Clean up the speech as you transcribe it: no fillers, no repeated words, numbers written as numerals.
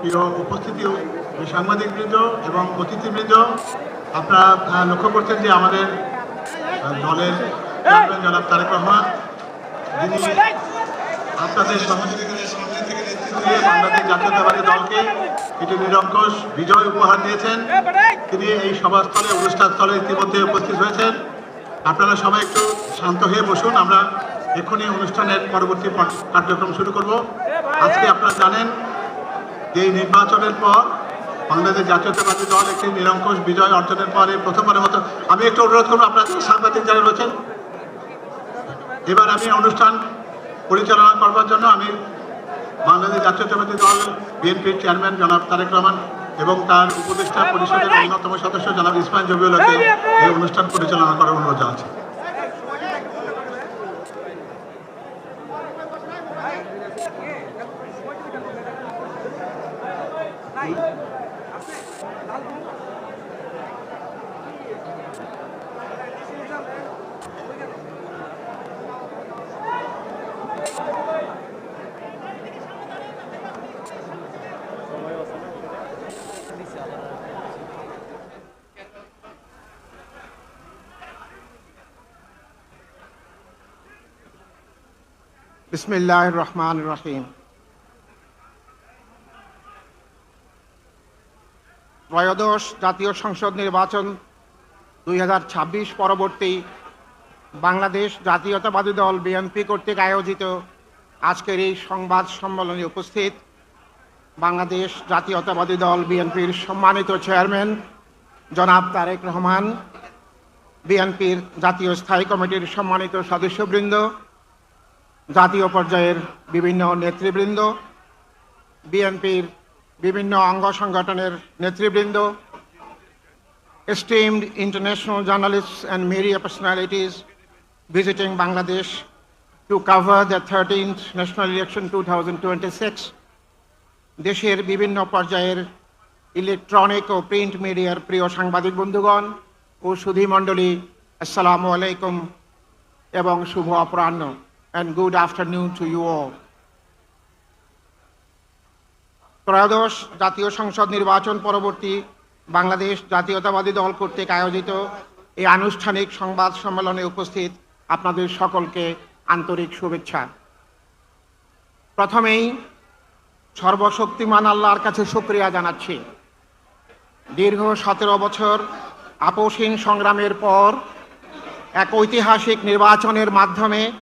প্রিয় উপস্থিতি সাংবাদিকবৃন্দ এবং অতিথিবৃন্দ, আপনারা লক্ষ্য করছেন যে আমাদের দলের চেয়ারম্যান জনাব তারেক রহমান, যিনি আপনাদের সহযোগিতার সামনে থেকে নেতৃত্ব দিয়ে বাংলাদেশ জাতীয়তাবাদী দলকে একটি নিরঙ্কুশ বিজয় উপহার দিয়েছেন। তিনি এই সভাস্থলে অনুষ্ঠানস্থলে ইতিমধ্যে উপস্থিত হয়েছেন। আপনারা সবাই একটু শান্ত হয়ে বসুন, আমরা এক্ষুনি অনুষ্ঠানের পরবর্তী কার্যক্রম শুরু করব। আজকে আপনারা জানেন যে এই নির্বাচনের পর বাংলাদেশ জাতীয়তাবাদী দল একটি নিরঙ্কুশ বিজয় অর্জনের পরে প্রথমবারের মতো, আমি একটু অনুরোধ করবো আপনারা সাংবাদিক যারা রয়েছেন, এবার আমি অনুষ্ঠান পরিচালনা করবার জন্য আমি বাংলাদেশ জাতীয়তাবাদী দল বিএনপির চেয়ারম্যান জনাব তারেক রহমান এবং তার উপদেষ্টা পরিষদের অন্যতম সদস্য জনাব ইসমাইল জবিউল্লাহকে এই অনুষ্ঠান পরিচালনা করার অনুরোধ জানাচ্ছি। বিসমিল্লাহির রহমানির রহিম। ত্রয়োদশ জাতীয় সংসদ নির্বাচন 2026 পরবর্তী বাংলাদেশ জাতীয়তাবাদী দল বিএনপি কর্তৃক আয়োজিত আজকের এই সংবাদ সম্মেলনে উপস্থিত বাংলাদেশ জাতীয়তাবাদী দল বিএনপির সম্মানিত চেয়ারম্যান জনাব তারেক রহমান, বিএনপির জাতীয় স্থায়ী কমিটির সম্মানিত সদস্যবৃন্দ, জাতীয় পর্যায়ের বিভিন্ন নেতৃবৃন্দ, বিএনপির বিভিন্ন অঙ্গ সংগঠনের নেতৃবৃন্দ, esteemed international journalists and media personalities visiting Bangladesh to cover the 13th national election 2026, দেশের বিভিন্ন পর্যায়ের ইলেকট্রনিক ও প্রিন্ট মিডিয়ার প্রিয় সাংবাদিক বন্ধুগণ ও সুধীমণ্ডলী, আসসালামু আলাইকুম এবং শুভ অপরাহ্ন, and good afternoon to you all. ত্রয়োদশ জাতীয় সংসদ নির্বাচন পরবর্তী বাংলাদেশ জাতীয়তাবাদী দল কর্তৃক আয়োজিত এই আনুষ্ঠানিক সংবাদ সম্মেলনে উপস্থিত আপনাদের সকলকে আন্তরিক শুভেচ্ছা। প্রথমেই সর্বশক্তিমান আল্লাহর কাছে শুকরিয়া জানাচ্ছি। দীর্ঘ 17 বছর আপোষহীন সংগ্রামের পর এক ঐতিহাসিক নির্বাচনের মাধ্যমে